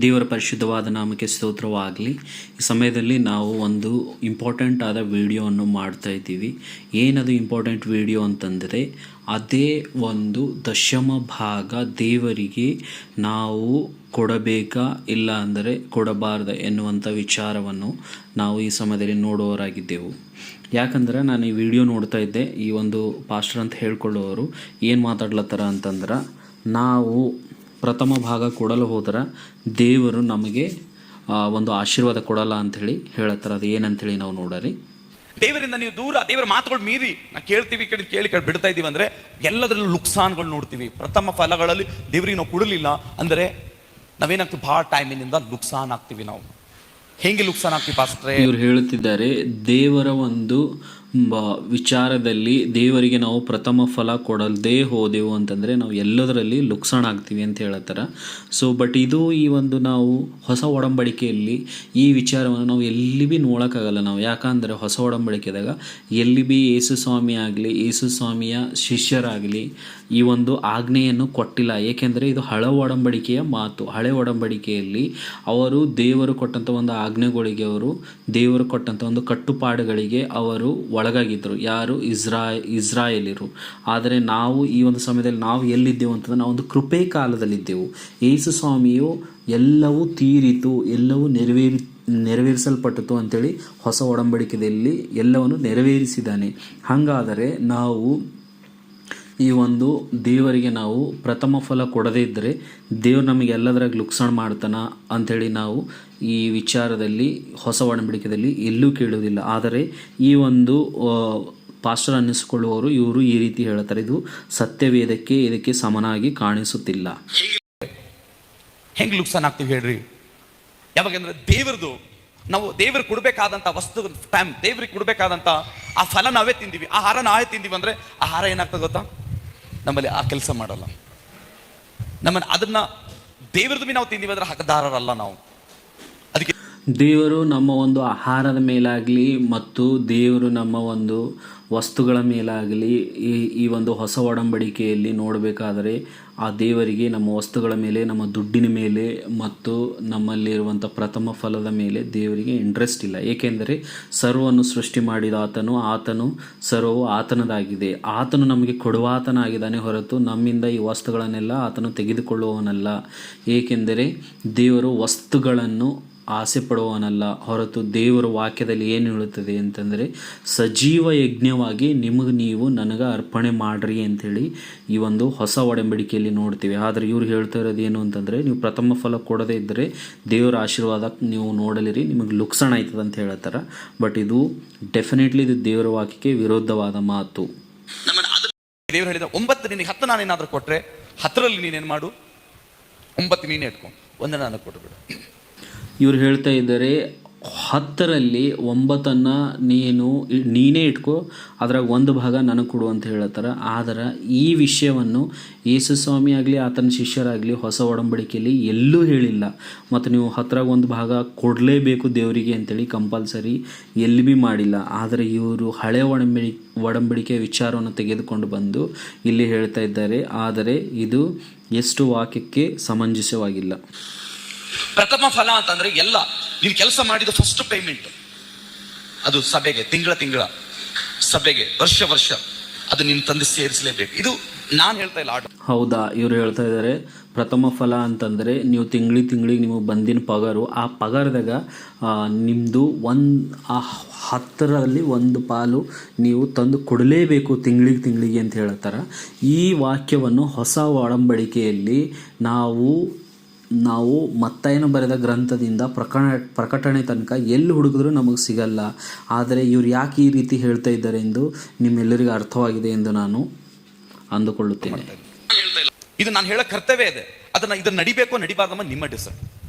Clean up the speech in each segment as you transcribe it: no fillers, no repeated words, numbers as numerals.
ದೇವರ ಪರಿಶುದ್ಧವಾದ ನಾಮಕ್ಕೆ ಸ್ತೋತ್ರವಾಗಲಿ. ಈ ಸಮಯದಲ್ಲಿ ನಾವು ಒಂದು ಇಂಪಾರ್ಟೆಂಟ್ ಆದ ವಿಡಿಯೋವನ್ನು ಮಾಡ್ತಾ ಇದ್ದೀವಿ. ಏನದು ಇಂಪಾರ್ಟೆಂಟ್ ವಿಡಿಯೋ ಅಂತಂದರೆ, ಅದೇ ಒಂದು ದಶಮ ಭಾಗ ದೇವರಿಗೆ ನಾವು ಕೊಡಬೇಕಾ ಇಲ್ಲ ಅಂದರೆ ಕೊಡಬಾರ್ದ ಎನ್ನುವಂಥ ವಿಚಾರವನ್ನು ನಾವು ಈ ಸಮಯದಲ್ಲಿ ನೋಡುವವರಾಗಿದ್ದೆವು. ಯಾಕಂದ್ರೆ ನಾನು ಈ ವಿಡಿಯೋ ನೋಡ್ತಾ ಇದ್ದೆ, ಈ ಒಂದು ಪಾಸ್ಟರ್ ಅಂತ ಹೇಳ್ಕೊಳ್ಳೋರು ಏನು ಮಾತಾಡ್ಲತ್ತಾರ ಅಂತಂದ್ರೆ, ನಾವು ಪ್ರಥಮ ಭಾಗ ಕೊಡಲು ಹೋದ್ರೆ ದೇವರು ನಮಗೆ ಒಂದು ಆಶೀರ್ವಾದ ಕೊಡಲ್ಲ ಅಂಥೇಳಿ ಹೇಳತ್ತಾರ. ಅದು ಏನಂತೇಳಿ ನಾವು ನೋಡರಿ. ದೇವರಿಂದ ನೀವು ದೂರ, ದೇವರ ಮಾತುಗಳು ಮೀರಿ ನಾ ಕೇಳ್ತೀವಿ ಕೇಳಿ ಬಿಡ್ತಾ ಇದೀವಿ ಅಂದ್ರೆ ಎಲ್ಲದರಲ್ಲೂ ನುಕ್ಸಾನ್ಗಳು ನೋಡ್ತೀವಿ. ಪ್ರಥಮ ಫಲಗಳಲ್ಲಿ ದೇವರಿಗೆ ನಾವು ಕೊಡಲಿಲ್ಲ ಅಂದ್ರೆ ನಾವೇನಾಗ್ತೀವಿ, ಭಾಳ ಟೈಮಿನಿಂದ ನುಕ್ಸಾನ್ ಆಗ್ತೀವಿ. ನಾವು ಹೆಂಗೆ ನುಕ್ಸಾನ್ ಆಗ್ತೀವಿ ಪಾಸ್ಟ್ರೆ? ಇವ್ರು ಹೇಳುತ್ತಿದ್ದಾರೆ, ದೇವರ ಒಂದು ವಿಚಾರದಲ್ಲಿ ದೇವರಿಗೆ ನಾವು ಪ್ರಥಮ ಫಲ ಕೊಡಲ್ದೇ ಹೋದೆವು ಅಂತಂದರೆ ನಾವು ಎಲ್ಲದರಲ್ಲಿ ನುಕ್ಸಾನ್ ಆಗ್ತೀವಿ ಅಂತ ಹೇಳತ್ತಾರ. ಸೊ ಬಟ್ ಇದು ಈ ಒಂದು ನಾವು ಹೊಸ ಒಡಂಬಡಿಕೆಯಲ್ಲಿ ಈ ವಿಚಾರವನ್ನು ನಾವು ಎಲ್ಲಿ ಭೀ ನೋಡೋಕ್ಕಾಗಲ್ಲ. ನಾವು ಯಾಕಂದರೆ ಹೊಸ ಒಡಂಬಡಿಕೆದಾಗ ಎಲ್ಲಿ ಭೀ ಯೇಸು ಸ್ವಾಮಿ ಆಗಲಿ, ಯೇಸು ಸ್ವಾಮಿಯ ಶಿಷ್ಯರಾಗಲಿ ಈ ಒಂದು ಆಜ್ಞೆಯನ್ನು ಕೊಟ್ಟಿಲ್ಲ. ಏಕೆಂದರೆ ಇದು ಹಳೆ ಒಡಂಬಡಿಕೆಯ ಮಾತು. ಹಳೆ ಒಡಂಬಡಿಕೆಯಲ್ಲಿ ಅವರು ದೇವರು ಕೊಟ್ಟಂಥ ಒಂದು ಆಜ್ಞೆಗಳಿಗೆ, ಅವರು ದೇವರು ಕೊಟ್ಟಂಥ ಒಂದು ಕಟ್ಟುಪಾಡುಗಳಿಗೆ ಅವರು ಒಳಗಾಗಿದ್ದರು. ಯಾರು? ಇಸ್ರಾಯೇಲಿರು. ಆದರೆ ನಾವು ಈ ಒಂದು ಸಮಯದಲ್ಲಿ ನಾವು ಎಲ್ಲಿದ್ದೆವು ಅಂತಂದರೆ, ನಾವು ಒಂದು ಕೃಪೆ ಕಾಲದಲ್ಲಿದ್ದೆವು. ಯೇಸು ಸ್ವಾಮಿಯು ಎಲ್ಲವೂ ತೀರಿತು, ಎಲ್ಲವೂ ನೆರವೇರಿಸಲ್ಪಟ್ಟಿತು ಅಂಥೇಳಿ ಹೊಸ ಒಡಂಬಡಿಕೆಯಲ್ಲಿ ಎಲ್ಲವನ್ನು ನೆರವೇರಿಸಿದ್ದಾನೆ. ಹಾಗಾದರೆ ನಾವು ಈ ಒಂದು ದೇವರಿಗೆ ನಾವು ಪ್ರಥಮ ಫಲ ಕೊಡದೇ ಇದ್ದರೆ ದೇವ್ರು ನಮಗೆ ಎಲ್ಲದರಾಗ ನುಕ್ಸಾನ್ ಮಾಡ್ತಾನ ಅಂಥೇಳಿ ನಾವು ಈ ವಿಚಾರದಲ್ಲಿ ಹೊಸ ಒಡಂಬಡಿಕೆಯಲ್ಲಿ ಎಲ್ಲೂ ಕೇಳುವುದಿಲ್ಲ. ಆದರೆ ಈ ಒಂದು ಪಾಸ್ಟರ್ ಅನ್ನಿಸಿಕೊಳ್ಳುವವರು ಇವರು ಈ ರೀತಿ ಹೇಳ್ತಾರೆ, ಇದು ಸತ್ಯವೇದಕ್ಕೆ ಇದಕ್ಕೆ ಸಮನಾಗಿ ಕಾಣಿಸುತ್ತಿಲ್ಲ. ಹೆಂಗೆ ನುಕ್ಸಾನ್ ಆಗ್ತೀವಿ ಹೇಳ್ರಿ? ಯಾವಾಗಂದ್ರೆ ದೇವರದು ನಾವು ದೇವ್ರಿಗೆ ಕೊಡಬೇಕಾದಂಥ ವಸ್ತು ಟೈಮ್, ದೇವ್ರಿಗೆ ಕೊಡಬೇಕಾದಂಥ ಆ ಫಲ ನಾವೇ ತಿಂದೀವಿ, ಆಹಾರ ನಾವೇ ತಿಂದೀವಿ ಅಂದರೆ ಆಹಾರ ಏನಾಗ್ತದೆ ಗೊತ್ತಾ? ನಮ್ಮಲ್ಲಿ ಆ ಕೆಲಸ ಮಾಡಲ್ಲ. ನಮ್ಮನ್ನು ಅದನ್ನ ದೇವರದು ನಾವು ತಿಂದೀವಿ ಅಂದ್ರೆ ಹಕ್ಕದಾರರಲ್ಲ ನಾವು. ಅದಕ್ಕೆ ದೇವರು ನಮ್ಮ ಒಂದು ಆಹಾರದ ಮೇಲಾಗಲಿ ಮತ್ತು ದೇವರು ನಮ್ಮ ಒಂದು ವಸ್ತುಗಳ ಮೇಲಾಗಲಿ ಈ ಒಂದು ಹೊಸ ಒಡಂಬಡಿಕೆಯಲ್ಲಿ ನೋಡಬೇಕಾದರೆ ಆ ದೇವರಿಗೆ ನಮ್ಮ ವಸ್ತುಗಳ ಮೇಲೆ, ನಮ್ಮ ದುಡ್ಡಿನ ಮೇಲೆ ಮತ್ತು ನಮ್ಮಲ್ಲಿರುವಂಥ ಪ್ರಥಮ ಫಲದ ಮೇಲೆ ದೇವರಿಗೆ ಇಂಟ್ರೆಸ್ಟ್ ಇಲ್ಲ. ಏಕೆಂದರೆ ಸರ್ವವನ್ನು ಸೃಷ್ಟಿ ಮಾಡಿದ ಆತನು ಸರ್ವವು ಆತನದಾಗಿದೆ. ಆತನು ನಮಗೆ ಕೊಡುವಾತನಾಗಿದ್ದಾನೆ ಹೊರತು ನಮ್ಮಿಂದ ಈ ವಸ್ತುಗಳನ್ನೆಲ್ಲ ಆತನು ತೆಗೆದುಕೊಳ್ಳುವವನಲ್ಲ. ಏಕೆಂದರೆ ದೇವರು ವಸ್ತುಗಳನ್ನು ಆಸೆ ಪಡುವವನಲ್ಲ ಹೊರತು ದೇವರ ವಾಕ್ಯದಲ್ಲಿ ಏನು ಹೇಳುತ್ತದೆ ಅಂತಂದರೆ, ಸಜೀವ ಯಜ್ಞವಾಗಿ ನಿಮಗೆ ನೀವು ನನಗೆ ಅರ್ಪಣೆ ಮಾಡ್ರಿ ಅಂಥೇಳಿ ಈ ಒಂದು ಹೊಸ ಒಡಂಬಡಿಕೆಯಲ್ಲಿ ನೋಡ್ತೀವಿ. ಆದರೆ ಇವ್ರು ಹೇಳ್ತಾ ಇರೋದು ಏನು ಅಂತಂದರೆ, ನೀವು ಪ್ರಥಮ ಫಲ ಕೊಡದೇ ಇದ್ದರೆ ದೇವರ ಆಶೀರ್ವಾದ ನೀವು ನೋಡಲಿರಿ, ನಿಮಗೆ ನುಕ್ಸಾನ್ ಆಯ್ತದೆ ಅಂತ ಹೇಳ್ತಾರೆ. ಬಟ್ ಇದು ಡೆಫಿನೆಟ್ಲಿ ಇದು ದೇವರ ವಾಕ್ಯಕ್ಕೆ ವಿರೋಧವಾದ ಮಾತು. ದೇವರು ಹೇಳಿದ 9 ನಿನಗೆ 10 ನಾನೇನಾದರೂ ಕೊಟ್ಟರೆ 10ರಲ್ಲಿ ನೀನೇನು ಮಾಡು, 9 ನೀನೇ ಇಟ್ಕೊಂಡು 1 ನನಗೆ ಕೊಟ್ಟುಬಿಡು. ಇವ್ರು ಹೇಳ್ತಾ ಇದ್ದಾರೆ, 10ರಲ್ಲಿ 9 ನೀನೇ ಇಟ್ಕೋ, ಅದ್ರಾಗ 1 ಭಾಗ ನನಗೆ ಕೊಡು ಅಂತ ಹೇಳ್ತಾರೆ. ಆದರೆ ಈ ವಿಷಯವನ್ನು ಯೇಸು ಸ್ವಾಮಿ ಆಗಲಿ ಆತನ ಶಿಷ್ಯರಾಗಲಿ ಹೊಸ ಒಡಂಬಡಿಕೆಯಲ್ಲಿ ಎಲ್ಲೂ ಹೇಳಿಲ್ಲ. ಮತ್ತು ನೀವು 10ರಾಗ 1 ಭಾಗ ಕೊಡಲೇಬೇಕು ದೇವರಿಗೆ ಅಂತೇಳಿ ಕಂಪಲ್ಸರಿ ಎಲ್ಲಿ ಭೀ ಮಾಡಿಲ್ಲ. ಆದರೆ ಇವರು ಹಳೆ ಒಡಂಬಡಿಕೆಯ ವಿಚಾರವನ್ನು ತೆಗೆದುಕೊಂಡು ಬಂದು ಇಲ್ಲಿ ಹೇಳ್ತಾ ಇದ್ದಾರೆ. ಆದರೆ ಇದು ಎಷ್ಟು ವಾಕ್ಯಕ್ಕೆ ಸಮಂಜಸವಾಗಿಲ್ಲ. ಪ್ರಥಮ ಫಲ ಅಂತಂದ್ರೆ ಎಲ್ಲ ನೀನು ಕೆಲಸ ಮಾಡಿದ ಫಸ್ಟ್ ಪೇಮೆಂಟ್, ಅದು ಸಭೆಗೆ ತಿಂಗಳ ಸಭೆಗೆ ವರ್ಷ ಅದು ನೀನು ತಂದು ಸೇರಿಸಲೇಬೇಕು. ಇದು ನಾನು ಹೇಳ್ತಾ ಇಲ್ಲ. ಹೌದಾ? ಇವರು ಹೇಳ್ತಾ ಇದ್ದಾರೆ ಪ್ರಥಮ ಫಲ ಅಂತಂದರೆ ನೀವು ತಿಂಗಳಿಗೆ ನಿಮಗೆ ಬಂದಿನ ಪಗಾರು, ಆ ಪಗಾರದಾಗ ನಿಮ್ಮದು 10ರಲ್ಲಿ 1 ಪಾಲು ನೀವು ತಂದು ಕೊಡಲೇಬೇಕು ತಿಂಗಳಿಗೆ ಅಂತ ಹೇಳ್ತಾರೆ. ಈ ವಾಕ್ಯವನ್ನು ಹೊಸ ಒಡಂಬಡಿಕೆಯಲ್ಲಿ ನಾವು ಮತ್ತಾಯನು ಬರೆದ ಗ್ರಂಥದಿಂದ ಪ್ರಕಟಣೆ ತನಕ ಎಲ್ಲಿ ಹುಡುಕಿದ್ರೂ ನಮಗೆ ಸಿಗಲ್ಲ. ಆದರೆ ಇವ್ರು ಯಾಕೆ ಈ ರೀತಿ ಹೇಳ್ತಾ ಇದ್ದಾರೆ ಎಂದು ನಿಮ್ಮೆಲ್ಲರಿಗೂ ಅರ್ಥವಾಗಿದೆ ಎಂದು ನಾನು ಅಂದುಕೊಳ್ಳುತ್ತೇನೆ. ಇದು ನಾನು ಹೇಳೋ ಕರ್ತವ್ಯ ಇದೆ, ಇದನ್ನ ನಡಿಬೇಕು ನಡಿಬಾರ್ದಮ್ಮ ನಿಮ್ಮ ಡಿಸೈಡ್.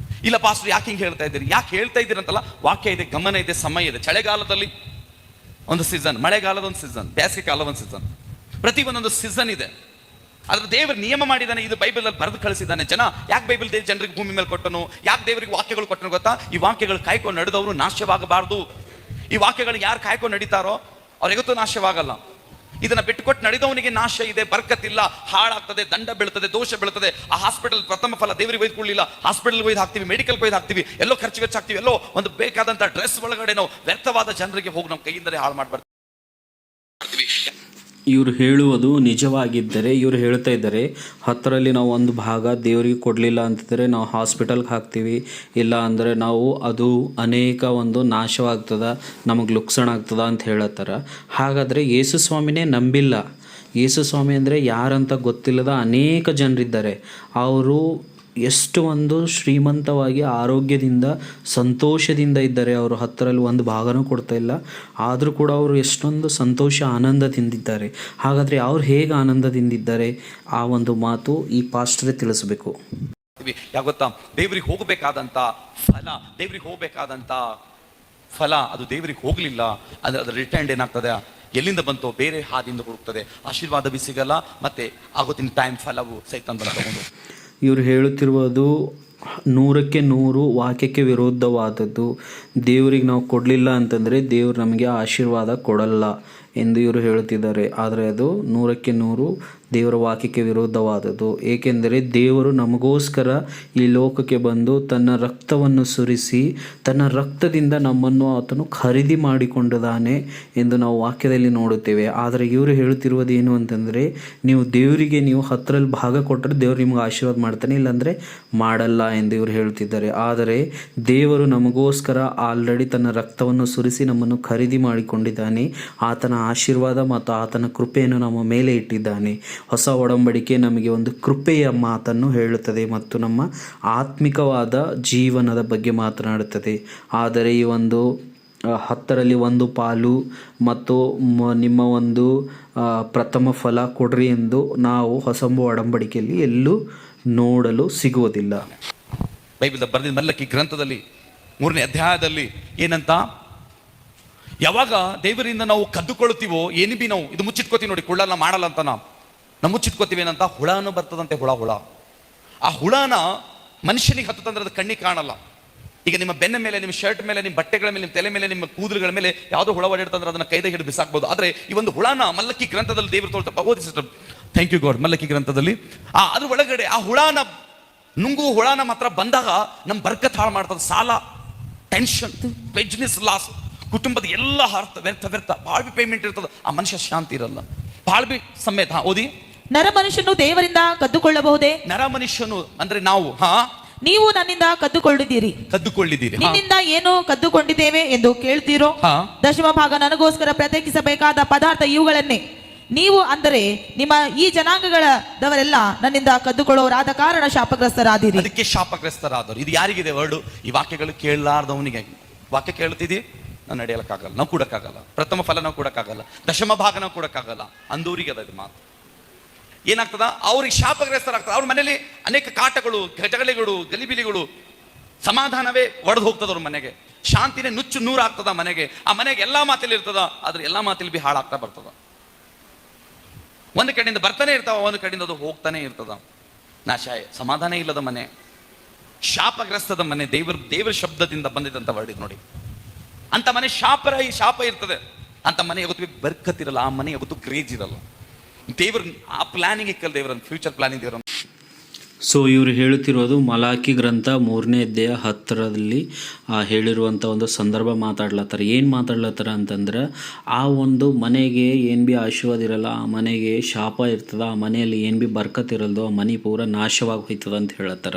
ಇಲ್ಲ ಪಾಸ್ಟರ್ ಯಾಕೆ ಹಿಂಗೆ ಹೇಳ್ತಾ ಇದ್ದೀರಿ, ಯಾಕೆ ಹೇಳ್ತಾ ಇದ್ದೀರಿ ಅಂತಲ್ಲ, ವಾಕ್ಯ ಇದೆ, ಗಮನ ಇದೆ, ಸಮಯ ಇದೆ. ಚಳಿಗಾಲದಲ್ಲಿ ಒಂದು ಸೀಸನ್, ಮಳೆಗಾಲದ ಒಂದು ಸೀಸನ್, ಬೇಸಿಗೆ ಕಾಲದ ಒಂದು ಸೀಸನ್, ಪ್ರತಿ ಒಂದೊಂದು ಸೀಸನ್ ಇದೆ. ಆದ್ರೆ ದೇವರು ನಿಯಮ ಮಾಡಿದ್ದಾನೆ, ಇದು ಬೈಬಲಲ್ಲಿ ಬರೆದು ಕಳಿಸಿದ್ದಾನೆ. ಯಾಕೆ ಬೈಬಲ್ ಜನರಿಗೆ ಭೂಮಿ ಮೇಲೆ ಕೊಟ್ಟನು, ಯಾಕೆ ದೇವರಿಗೆ ವಾಕ್ಯಗಳು ಕೊಟ್ಟನು ಗೊತ್ತಾ? ಈ ವಾಕ್ಯಗಳು ಕಾಯ್ಕೊಂಡು ನಡೆದವರು ನಾಶವಾಗಬಾರ್ದು. ಈ ವಾಕ್ಯಗಳು ಯಾರು ಕಾಯ್ಕೊಂಡು ನಡೀತಾರೋ ಅವ್ರಿಗತ್ತೂ ನಾಶವಾಗಲ್ಲ. ಇದನ್ನ ಬಿಟ್ಟುಕೊಟ್ಟು ನಡೆದವನಿಗೆ ನಾಶ ಇದೆ, ಬರ್ಕತ್ತಿಲ್ಲ, ಹಾಳಾಗ್ತದೆ, ದಂಡ ಬೀಳ್ತದೆ, ದೋಷ ಬೀಳ್ತದೆ. ಆ ಹಾಸ್ಪಿಟಲ್ ಪ್ರಥಮ ಫಲ ದೇವರಿಗೆ ಒಯ್ದುಕೊಳ್ಳಿಲ್ಲ, ಹಾಸ್ಪಿಟಲ್ ಒಯ್ದು ಹಾಕ್ತೀವಿ, ಮೆಡಿಕಲ್ ಒಯ್ದು ಹಾಕ್ತೀವಿ, ಎಲ್ಲೋ ಖರ್ಚು ವೆಚ್ಚ ಹಾಕ್ತೀವಿ, ಎಲ್ಲೋ ಒಂದು ಬೇಕಾದಂತ ಡ್ರೆಸ್ ಒಳಗಡೆ ನಾವು ವ್ಯರ್ಥವಾದ ಜನರಿಗೆ ಹೋಗಿ ನಮ್ಮ ಕೈಯಿಂದಲೇ ಹಾಳು ಮಾಡ್ಬಾರ್ದು. ಇವರು ಹೇಳುವುದು ನಿಜವಾಗಿದ್ದರೆ, ಇವರು ಹೇಳ್ತಾ ಇದ್ದಾರೆ 10ರಲ್ಲಿ ನಾವು ಒಂದು ಭಾಗ ದೇವರಿಗೆ ಕೊಡಲಿಲ್ಲ ಅಂತಂದರೆ ನಾವು ಹಾಸ್ಪಿಟಲ್ಗೆ ಹಾಕ್ತೀವಿ, ಇಲ್ಲ ಅಂದರೆ ನಾವು ಅದು ಅನೇಕ ಒಂದು ನಾಶವಾಗ್ತದ, ನಮಗೆ ಲುಕ್ಸಣ ಆಗ್ತದ ಅಂತ ಹೇಳತ್ತಾರ. ಹಾಗಾದರೆ ಯೇಸು ಸ್ವಾಮಿನೇ ನಂಬಿಲ್ಲ. ಯೇಸು ಸ್ವಾಮಿ ಅಂದರೆ ಯಾರಂತ ಗೊತ್ತಿಲ್ಲದ ಅನೇಕ ಜನರಿದ್ದಾರೆ. ಅವರು ಎಷ್ಟು ಒಂದು ಶ್ರೀಮಂತವಾಗಿ ಆರೋಗ್ಯದಿಂದ ಸಂತೋಷದಿಂದ ಇದ್ದಾರೆ. ಅವರು 10ರಲ್ಲಿ ಒಂದು ಭಾಗನೂ ಕೊಡ್ತಾ ಇಲ್ಲ, ಆದರೂ ಕೂಡ ಅವರು ಎಷ್ಟೊಂದು ಸಂತೋಷ ಆನಂದದಿಂದಿದ್ದಾರೆ. ಹಾಗಾದರೆ ಅವ್ರು ಹೇಗೆ ಆನಂದದಿಂದಿದ್ದಾರೆ ಆ ಒಂದು ಮಾತು ಈ ಪಾಸ್ಟ್ರೇ ತಿಳಿಸ್ಬೇಕು. ಯಾಗೊತ್ತಾ, ದೇವ್ರಿಗೆ ಹೋಗಬೇಕಾದಂತ ಫಲ, ದೇವ್ರಿಗೆ ಹೋಗಬೇಕಾದಂತ ಫಲ ಅದು ದೇವರಿಗೆ ಹೋಗ್ಲಿಲ್ಲ ಅಂದ್ರೆ ಅದರ ರಿಟರ್ನ್ ಏನಾಗ್ತದೆ, ಎಲ್ಲಿಂದ ಬಂತೋ ಬೇರೆ ಹಾದಿಯಿಂದ ಹುಡುಕ್ತದೆ, ಆಶೀರ್ವಾದ ಬಿ ಸಿಗಲ್ಲ, ಮತ್ತೆ ಆಗೋತಿನ ಟೈಮ್ ಫಲವು ಸೈತಾನ್ ಬಲ ತಗೊಂಡು. ಇವರು ಹೇಳುತ್ತಿರುವುದು 100ಕ್ಕೆ 100 ವಾಕ್ಯಕ್ಕೆ ವಿರೋಧವಾದದ್ದು. ದೇವರಿಗೆ ನಾವು ಕೊಡಲಿಲ್ಲ ಅಂತಂದರೆ ದೇವರು ನಮಗೆ ಆಶೀರ್ವಾದ ಕೊಡಲ್ಲ ಎಂದು ಇವರು ಹೇಳುತ್ತಿದ್ದಾರೆ. ಆದರೆ ಅದು 100ಕ್ಕೆ 100 ದೇವರ ವಾಕ್ಯಕ್ಕೆ ವಿರೋಧವಾದದ್ದು. ಏಕೆಂದರೆ ದೇವರು ನಮಗೋಸ್ಕರ ಈ ಲೋಕಕ್ಕೆ ಬಂದು ತನ್ನ ರಕ್ತವನ್ನು ಸುರಿಸಿ ತನ್ನ ರಕ್ತದಿಂದ ನಮ್ಮನ್ನು ಆತನು ಖರೀದಿ ಮಾಡಿಕೊಂಡಿದ್ದಾನೆ ಎಂದು ನಾವು ವಾಕ್ಯದಲ್ಲಿ ನೋಡುತ್ತೇವೆ. ಆದರೆ ಇವರು ಹೇಳುತ್ತಿರುವುದು ಏನು ಅಂತಂದರೆ, ನೀವು ದೇವರಿಗೆ ನೀವು 10ರಲ್ಲಿ ಭಾಗ ಕೊಟ್ಟರೆ ದೇವರು ನಿಮಗೆ ಆಶೀರ್ವಾದ ಮಾಡ್ತಾನೆ, ಇಲ್ಲಾಂದರೆ ಮಾಡಲ್ಲ ಎಂದು ಇವರು ಹೇಳುತ್ತಿದ್ದಾರೆ. ಆದರೆ ದೇವರು ನಮಗೋಸ್ಕರ ಆಲ್ರೆಡಿ ತನ್ನ ರಕ್ತವನ್ನು ಸುರಿಸಿ ನಮ್ಮನ್ನು ಖರೀದಿ ಮಾಡಿಕೊಂಡಿದ್ದಾನೆ. ಆತನ ಆಶೀರ್ವಾದ ಮತ್ತು ಆತನ ಕೃಪೆಯನ್ನು ನಮ್ಮ ಮೇಲೆ ಇಟ್ಟಿದ್ದಾನೆ. ಹೊಸ ಒಡಂಬಡಿಕೆ ನಮಗೆ ಒಂದು ಕೃಪೆಯ ಮಾತನ್ನು ಹೇಳುತ್ತದೆ ಮತ್ತು ನಮ್ಮ ಆತ್ಮಿಕವಾದ ಜೀವನದ ಬಗ್ಗೆ ಮಾತನಾಡುತ್ತದೆ. ಆದರೆ ಈ ಒಂದು 10ರಲ್ಲಿ ಒಂದು ಪಾಲು ಮತ್ತು ನಿಮ್ಮ ಒಂದು ಪ್ರಥಮ ಫಲ ಕೊಡ್ರಿ ಎಂದು ನಾವು ಹೊಸ ಒಡಂಬಡಿಕೆಯಲ್ಲಿ ಎಲ್ಲೂ ನೋಡಲು ಸಿಗುವುದಿಲ್ಲ. ಬೈಬಲ್ ಬರೆದ ಮಲ್ಲಕಿ ಗ್ರಂಥದಲ್ಲಿ 3ನೇ ಅಧ್ಯಾಯದಲ್ಲಿ ಏನಂತ, ಯಾವಾಗ ದೇವರಿಂದ ನಾವು ಕದ್ದುಕೊಳ್ಳುತ್ತೀವೋ ಏನು ಬಿ ನಾವು ಇದು ಮುಚ್ಚಿಟ್ಕೋತೀವಿ ನೋಡಿ, ಕೊಳ್ಳಲ್ಲ ಮಾಡಲ್ಲ ಅಂತ ನಾವು ಮುಚ್ಚಿಟ್ಕೋತೀವಿ ಏನಂತ, ಹುಳನೂ ಬರ್ತದಂತೆ, ಹುಳ. ಆ ಹುಳನ ಮನುಷ್ಯನಿಗೆ ಹತ್ತಂದ್ರೆ ಅದು ಕಣ್ಣಿಗೆ ಕಾಣಲ್ಲ. ಈಗ ನಿಮ್ಮ ಬೆನ್ನ ಮೇಲೆ, ನಿಮ್ಮ ಶರ್ಟ್ ಮೇಲೆ, ನಿಮ್ಮ ಬಟ್ಟೆಗಳ ಮೇಲೆ, ನಿಮ್ಮ ತಲೆ ಮೇಲೆ, ನಿಮ್ಮ ಕೂದಲುಗಳ ಮೇಲೆ ಯಾವುದೋ ಹುಳ ಓಡಿಡ್ತಂದ್ರೆ ಅದನ್ನ ಕೈದಾಗ ಹಿಡಿದು ಬಿಸಾಕ್ಬೋದು. ಆದ್ರೆ ಈ ಒಂದು ಹುಳನ ಮಲ್ಲಕ್ಕಿ ಗ್ರಂಥದಲ್ಲಿ ದೇವರು ತೋಳ್ತಾ ಓದಿಸಿದ್ರು. Thank you God. ಮಲ್ಲಕ್ಕಿ ಗ್ರಂಥದಲ್ಲಿ ಅದ್ರ ಒಳಗಡೆ ಆ ಹುಳನ ನುಂಗು ಹುಳನ ಮಾತ್ರ ಬಂದಾಗ ನಮ್ಮ ಬರ್ಕತ್ ಹಾಳು ಮಾಡ್ತದೆ. ಸಾಲ, ಟೆನ್ಷನ್, ಬಿಸ್ನೆಸ್ ಲಾಸ್, ಕುಟುಂಬದ ಎಲ್ಲ ವ್ಯರ್ಥ ಬಾಳ್ಬಿ ಪೇಮೆಂಟ್ ಇರ್ತದೆ. ಆ ಮನುಷ್ಯ ಶಾಂತಿ ಇರಲ್ಲ, ಬಾಳ್ಬಿ ಸಮೇತ. ಓದಿ, ನರ ಮನುಷ್ಯನು ದೇವರಿಂದ ಕದ್ದುಕೊಳ್ಳಬಹುದೇ? ನರ ಮನುಷ್ಯನು ಅಂದ್ರೆ ನಾವು, ನೀವು ನನ್ನಿಂದ ಕದ್ದುಕೊಂಡಿದ್ದೀರಿ, ನಿನ್ನಿಂದ ಏನು ಕದ್ದುಕೊಂಡಿದ್ದೇವೆ ಎಂದು ಕೇಳ್ತೀರೋ? ದಶಮ ಭಾಗ ನನಗೋಸ್ಕರ ಪ್ರತ್ಯೇಕಿಸಬೇಕಾದ ಪದಾರ್ಥ ಇವುಗಳನ್ನೇ. ನೀವು ಅಂದರೆ ನಿಮ್ಮ ಈ ಜನಾಂಗಗಳವರೆಲ್ಲ ನನ್ನಿಂದ ಕದ್ದುಕೊಳ್ಳೋರಾದ ಕಾರಣ ಶಾಪಗ್ರಸ್ತರಾದಿರಿ. ಅದಕ್ಕೆ ಶಾಪಗ್ರಸ್ತರಾದವರು. ಇದು ಯಾರಿಗಿದೆ ವರ್ಡು? ಈ ವಾಕ್ಯಗಳು ಕೇಳಲಾರ್ದವನಿಗೆ. ವಾಕ್ಯ ಕೇಳ್ತಿದಿ, ನಾವು ನಡೆಯಲಕ್ಕಾಗಲ್ಲ, ನಾವು ಕೊಡಕ್ಕಾಗಲ್ಲ, ಪ್ರಥಮ ಫಲ ನಾವು ಕೊಡಕ್ಕಾಗಲ್ಲ, ದಶಮ ಭಾಗ ನಾವು ಕೊಡಕ್ಕಾಗಲ್ಲ ಅಂದವರಿಗೆ ಅದ ಮಾತು. ಏನಾಗ್ತದ, ಅವ್ರಿಗೆ ಶಾಪಗ್ರಸ್ತರಾಗ್ತದ. ಅವ್ರ ಮನೇಲಿ ಅನೇಕ ಕಾಟಗಳು, ಜಗಳಿಗಳು, ಗಲಿಬಿಲಿಗಳು, ಸಮಾಧಾನವೇ ಒಡೆದು ಹೋಗ್ತದ. ಅವ್ರ ಮನೆಗೆ ಶಾಂತಿನೇ ನುಚ್ಚು ನೂರು ಆಗ್ತದ. ಆ ಮನೆಗೆ ಎಲ್ಲಾ ಮಾತಲ್ಲಿ ಇರ್ತದ, ಆದ್ರೆ ಎಲ್ಲಾ ಮಾತಲ್ಲಿ ಬಿ ಹಾಳಾಗ್ತಾ ಬರ್ತದ. ಒಂದು ಕಡೆಯಿಂದ ಬರ್ತಾನೆ ಇರ್ತಾವ, ಒಂದು ಕಡೆಯಿಂದ ಅದು ಹೋಗ್ತಾನೆ ಇರ್ತದ. ನಾಶಾಯ, ಸಮಾಧಾನ ಇಲ್ಲದ ಮನೆ, ಶಾಪಗ್ರಸ್ತದ ಮನೆ. ದೇವರ ಶಬ್ದದಿಂದ ಬಂದಿದ್ದಂತ ವರ್ಡ್ ಇದು ನೋಡಿ. ಅಂತ ಮನೆ ಶಾಪ ಇರ್ತದೆ. ಅಂತ ಮನೆ ಯಾವತ್ತು ಬರ್ಕತ್ತಿರಲ್ಲ, ಆ ಮನೆ ಯಾವತ್ತು ಗ್ರೇಜ್ ಇರಲ್ಲ. ದೇವ್ರ ಆ ಪ್ಲಾನಿಂಗ್ ಇಕ್ಕಲ್ಲ, ದೇವರ ಫ್ಯೂಚರ್ ಪ್ಲಾನಿಂಗ್ ದೇವರ. ಸೊ ಇವರು ಹೇಳುತ್ತಿರೋದು ಮಲಾಕಿ ಗ್ರಂಥ 3ನೇ ಅಧ್ಯಾಯ 10ರಲ್ಲಿ ಹೇಳಿರುವಂಥ ಒಂದು ಸಂದರ್ಭ ಮಾತಾಡ್ಲತ್ತಾರೆ. ಏನು ಮಾತಾಡ್ಲತ್ತಾರ ಅಂತಂದ್ರೆ, ಆ ಒಂದು ಮನೆಗೆ ಏನು ಬಿ ಆಶೀರ್ವಾದ ಇರಲ್ಲ, ಆ ಮನೆಗೆ ಶಾಪ ಇರ್ತದ, ಆ ಮನೆಯಲ್ಲಿ ಏನು ಬಿ ಬರ್ಕತ್ ಇರಲ್ದು, ಆ ಮನೆ ಪೂರ ನಾಶವಾಗಿ ಹೋಯ್ತದ ಅಂತ ಹೇಳತ್ತಾರ.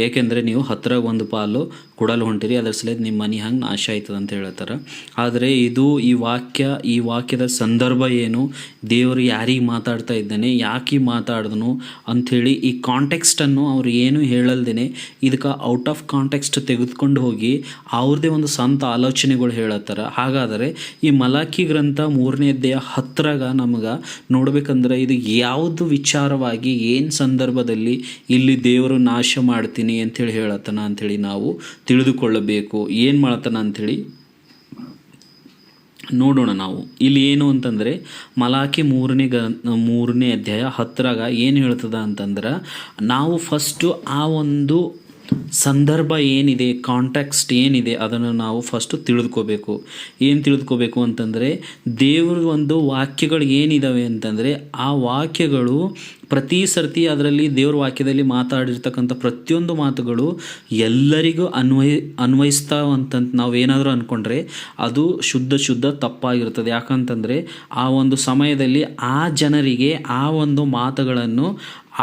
ಏಕೆಂದರೆ ನೀವು 10ರ ಒಂದು ಪಾಲು ಕೊಡಲು ಹೊಂಟಿರಿ, ಅದರ ಸಲದ ನಿಮ್ಮ ಮನೆ ಹಂಗೆ ನಾಶ ಆಯ್ತದ ಅಂತ ಹೇಳ್ತಾರೆ. ಆದರೆ ಇದು ಈ ವಾಕ್ಯದ ಸಂದರ್ಭ ಏನು, ದೇವರು ಯಾರಿಗೆ ಮಾತಾಡ್ತಾ ಇದ್ದಾನೆ, ಯಾಕೆ ಮಾತಾಡಿದನು ಅಂಥೇಳಿ ಈ ಕಾಂಟೆಕ್ಸ್ಟನ್ನು ಅವ್ರು ಏನು ಹೇಳಲ್ದೇನೆ ಇದಕ್ಕೆ ಔಟ್ ಆಫ್ ಕಾಂಟೆಕ್ಸ್ಟ್ ತೆಗೆದುಕೊಂಡು ಹೋಗಿ ಅವ್ರದ್ದೇ ಒಂದು ಸ್ವಂತ ಆಲೋಚನೆಗಳು ಹೇಳತ್ತಾರ. ಹಾಗಾದರೆ ಈ ಮಲಾಕಿ ಗ್ರಂಥ 3ನೇ ಅಧ್ಯಾಯ 10ರಾಗ ನಮಗೆ ನೋಡ್ಬೇಕಂದ್ರೆ ಇದು ಯಾವುದು ವಿಚಾರವಾಗಿ ಏನು ಸಂದರ್ಭದಲ್ಲಿ ಇಲ್ಲಿ ದೇವರು ನಾಶ ಮಾಡ್ತೀನಿ ಅಂಥೇಳಿ ಹೇಳತ್ತಾನ ಅಂಥೇಳಿ ನಾವು ತಿಳಿದುಕೊಳ್ಳಬೇಕು. ಏನು ಮಾಡ್ತಾನ ಅಂಥೇಳಿ ನೋಡೋಣ. ನಾವು ಇಲ್ಲಿ ಏನು ಅಂತಂದರೆ ಮಲಾಕಿ 3ನೇ ಅಧ್ಯಾಯ 10ರಾಗ ಏನು ಹೇಳ್ತದ ಅಂತಂದ್ರೆ, ನಾವು ಫಸ್ಟು ಆ ಒಂದು ಸಂದರ್ಭ ಏನಿದೆ, ಕಾಂಟೆಕ್ಸ್ಟ್ ಏನಿದೆ ಅದನ್ನು ನಾವು ಫಸ್ಟು ತಿಳಿದುಕೋಬೇಕು. ಏನು ತಿಳಿದುಕೋಬೇಕು ಅಂತಂದರೆ, ದೇವ್ರ ಒಂದು ವಾಕ್ಯಗಳು ಏನಿದ್ದಾವೆ ಅಂತಂದರೆ ಆ ವಾಕ್ಯಗಳು ಪ್ರತಿ ಸರ್ತಿ ಅದರಲ್ಲಿ ದೇವ್ರ ವಾಕ್ಯದಲ್ಲಿ ಮಾತಾಡಿರ್ತಕ್ಕಂಥ ಪ್ರತಿಯೊಂದು ಮಾತುಗಳು ಎಲ್ಲರಿಗೂ ಅನ್ವಯಿಸ್ತಾವಂತ ನಾವೇನಾದರೂ ಅಂದ್ಕೊಂಡ್ರೆ ಅದು ಶುದ್ಧ ತಪ್ಪಾಗಿರ್ತದೆ. ಯಾಕಂತಂದರೆ ಆ ಒಂದು ಸಮಯದಲ್ಲಿ ಆ ಜನರಿಗೆ ಆ ಒಂದು ಮಾತುಗಳನ್ನು